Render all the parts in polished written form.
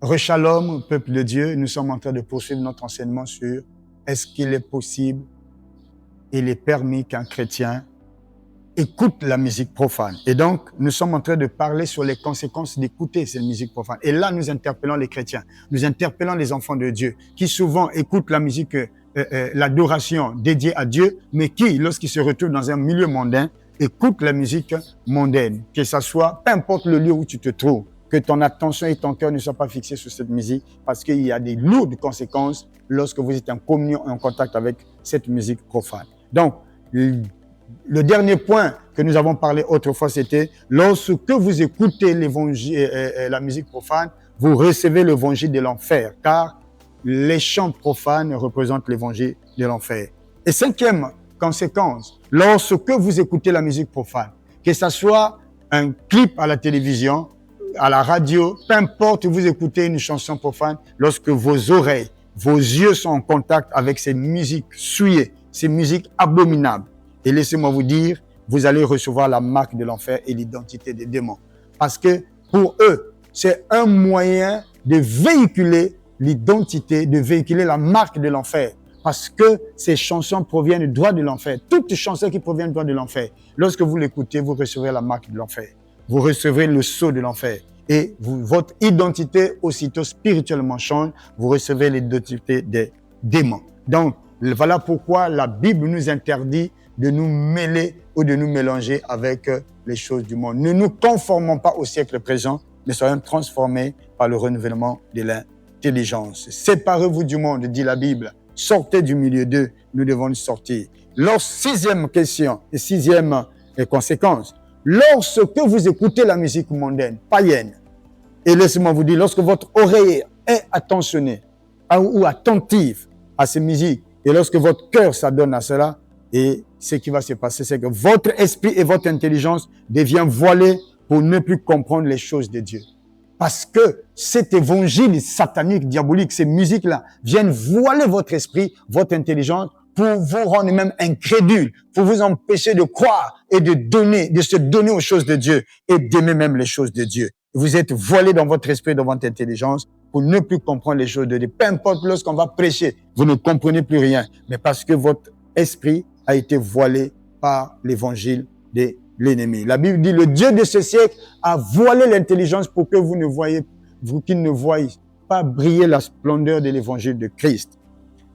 Rechalom, peuple de Dieu, nous sommes en train de poursuivre notre enseignement sur est-ce qu'il est possible, il est permis qu'un chrétien écoute la musique profane. Et donc, nous sommes en train de parler sur les conséquences d'écouter cette musique profane. Et là, nous interpellons les chrétiens, nous interpellons les enfants de Dieu, qui souvent écoutent la musique, l'adoration dédiée à Dieu, mais qui, lorsqu'ils se retrouvent dans un milieu mondain, écoutent la musique mondaine, que ça soit, peu importe le lieu où tu te trouves, que ton attention et ton cœur ne soient pas fixés sur cette musique, parce qu'il y a des lourdes conséquences lorsque vous êtes en communion, en contact avec cette musique profane. Donc, le dernier point que nous avons parlé autrefois, c'était lorsque vous écoutez l'évangile, la musique profane, vous recevez l'évangile de l'enfer, car les chants profanes représentent l'évangile de l'enfer. Et cinquième conséquence, lorsque vous écoutez la musique profane, que ce soit un clip à la télévision, à la radio, peu importe où vous écoutez une chanson profane, lorsque vos oreilles, vos yeux sont en contact avec ces musiques souillées, ces musiques abominables, et laissez-moi vous dire, vous allez recevoir la marque de l'enfer et l'identité des démons. Parce que pour eux, c'est un moyen de véhiculer l'identité, de véhiculer la marque de l'enfer. Parce que ces chansons proviennent du droit de l'enfer. Toutes les chansons qui proviennent du droit de l'enfer, lorsque vous l'écoutez, vous recevrez la marque de l'enfer. Vous recevrez le sceau de l'enfer. Et votre identité, aussitôt spirituellement change, vous recevez l'identité des démons. Donc, voilà pourquoi la Bible nous interdit de nous mêler ou de nous mélanger avec les choses du monde. Ne nous conformons pas au siècle présent, mais soyons transformés par le renouvellement de l'intelligence. Séparez-vous du monde, dit la Bible. Sortez du milieu d'eux, nous devons sortir. Sixième question et sixième conséquence. Lorsque vous écoutez la musique mondaine, païenne, et laissez-moi vous dire, lorsque votre oreille est attentionnée ou attentive à ces musiques, et lorsque votre cœur s'adonne à cela, et ce qui va se passer, c'est que votre esprit et votre intelligence deviennent voilés pour ne plus comprendre les choses de Dieu. Parce que cet évangile satanique, diabolique, ces musiques-là viennent voiler votre esprit, votre intelligence, pour vous rendre même incrédule, pour vous empêcher de croire et de se donner aux choses de Dieu et d'aimer même les choses de Dieu. Vous êtes voilé dans votre esprit, dans votre intelligence, pour ne plus comprendre les choses de Dieu. Peu importe lorsqu'on va prêcher, vous ne comprenez plus rien, mais parce que votre esprit a été voilé par l'évangile de l'ennemi. La Bible dit, le Dieu de ce siècle a voilé l'intelligence pour que vous qu'ils ne voyez pas briller la splendeur de l'évangile de Christ.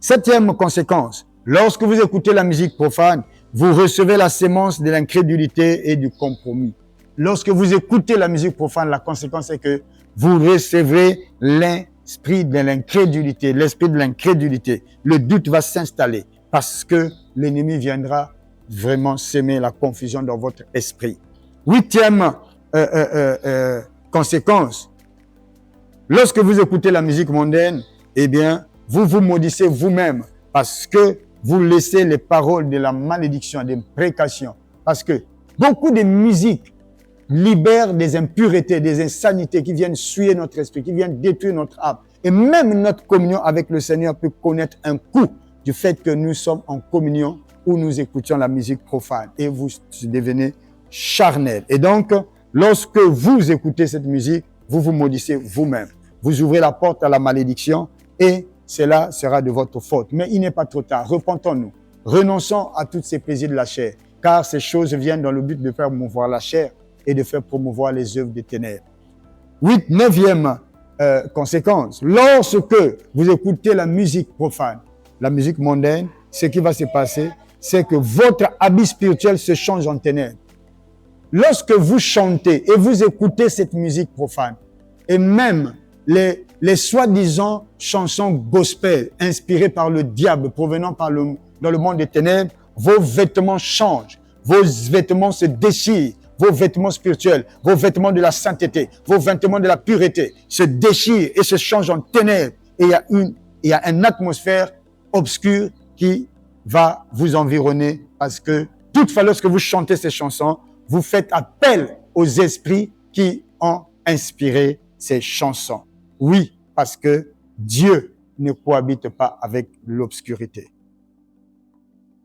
Septième conséquence, lorsque vous écoutez la musique profane, vous recevez la sémence de l'incrédulité et du compromis. Lorsque vous écoutez la musique profane, la conséquence est que vous recevrez l'esprit de l'incrédulité, l'esprit de l'incrédulité. Le doute va s'installer parce que l'ennemi viendra vraiment s'aimer la confusion dans votre esprit. Huitième conséquence, lorsque vous écoutez la musique mondaine, eh bien, vous vous maudissez vous-même parce que vous laissez les paroles de la malédiction, des précautions. Parce que beaucoup de musiques libèrent des impuretés, des insanités qui viennent souiller notre esprit, qui viennent détruire notre âme. Et même notre communion avec le Seigneur peut connaître un coup du fait que nous sommes en communion où nous écoutions la musique profane et vous devenez charnel. Et donc, lorsque vous écoutez cette musique, vous vous maudissez vous-même. Vous ouvrez la porte à la malédiction et cela sera de votre faute. Mais il n'est pas trop tard. Repentons-nous. Renonçons à tous ces plaisirs de la chair, car ces choses viennent dans le but de faire promouvoir la chair et de faire promouvoir les œuvres des ténèbres. Neuvième conséquence. Lorsque vous écoutez la musique profane, la musique mondaine, ce qui va se passer, c'est que votre habit spirituel se change en ténèbres. Lorsque vous chantez et vous écoutez cette musique profane, et même les soi-disant chansons gospel inspirées par le diable, provenant dans le monde des ténèbres, vos vêtements changent, vos vêtements se déchirent, vos vêtements spirituels, vos vêtements de la sainteté, vos vêtements de la pureté se déchirent et se changent en ténèbres. Et il y a une atmosphère obscure qui va vous environner parce que toutefois lorsque vous chantez ces chansons, vous faites appel aux esprits qui ont inspiré ces chansons. Oui, parce que Dieu ne cohabite pas avec l'obscurité.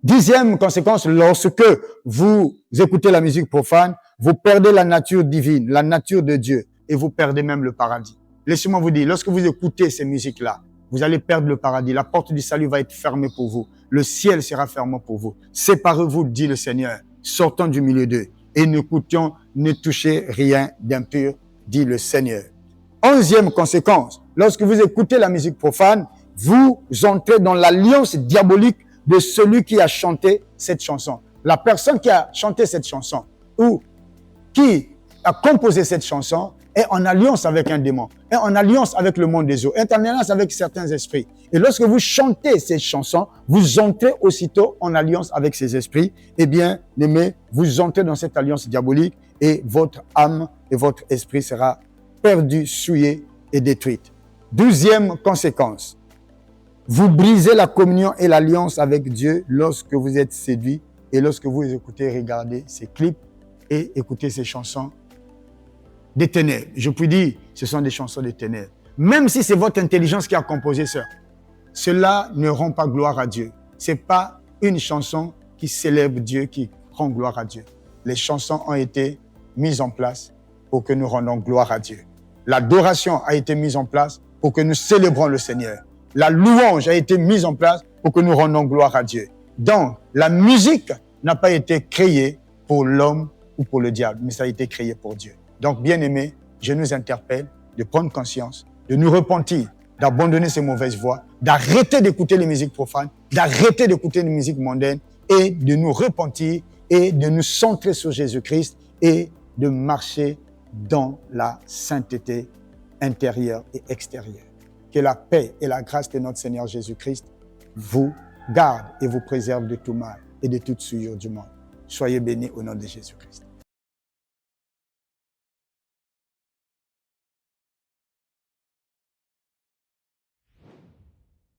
Dixième conséquence, lorsque vous écoutez la musique profane, vous perdez la nature divine, la nature de Dieu, et vous perdez même le paradis. laissez-moi vous dire, lorsque vous écoutez ces musiques-là, vous allez perdre le paradis. La porte du salut va être fermée pour vous. Le ciel sera fermé pour vous. Séparez-vous, dit le Seigneur. Sortons du milieu d'eux et n'écoutions, ne touchez rien d'impur, dit le Seigneur. 11e conséquence, lorsque vous écoutez la musique profane, vous entrez dans l'alliance diabolique de celui qui a chanté cette chanson. La personne qui a chanté cette chanson ou qui a composé cette chanson est en alliance avec un démon, est en alliance avec le monde des eaux, est en alliance avec certains esprits. Et lorsque vous chantez ces chansons, vous entrez aussitôt en alliance avec ces esprits. Eh bien, aimés, vous entrez dans cette alliance diabolique et votre âme et votre esprit sera perdu, souillé et détruite. 12e conséquence, vous brisez la communion et l'alliance avec Dieu lorsque vous êtes séduit et lorsque vous écoutez, regardez ces clips et écoutez ces chansons des ténèbres. Je puis dire, ce sont des chansons des ténèbres. Même si c'est votre intelligence qui a composé ça, cela ne rend pas gloire à Dieu. Ce n'est pas une chanson qui célèbre Dieu, qui rend gloire à Dieu. Les chansons ont été mises en place pour que nous rendons gloire à Dieu. L'adoration a été mise en place pour que nous célébrons le Seigneur. La louange a été mise en place pour que nous rendons gloire à Dieu. Donc, la musique n'a pas été créée pour l'homme ou pour le diable, mais ça a été créé pour Dieu. Donc, bien-aimés, je nous interpelle de prendre conscience, de nous repentir, d'abandonner ces mauvaises voies, d'arrêter d'écouter les musiques profanes, d'arrêter d'écouter les musiques mondaines et de nous repentir et de nous centrer sur Jésus-Christ et de marcher dans la sainteté intérieure et extérieure. Que la paix et la grâce de notre Seigneur Jésus-Christ vous gardent et vous préservent de tout mal et de toute souillure du monde. Soyez bénis au nom de Jésus-Christ.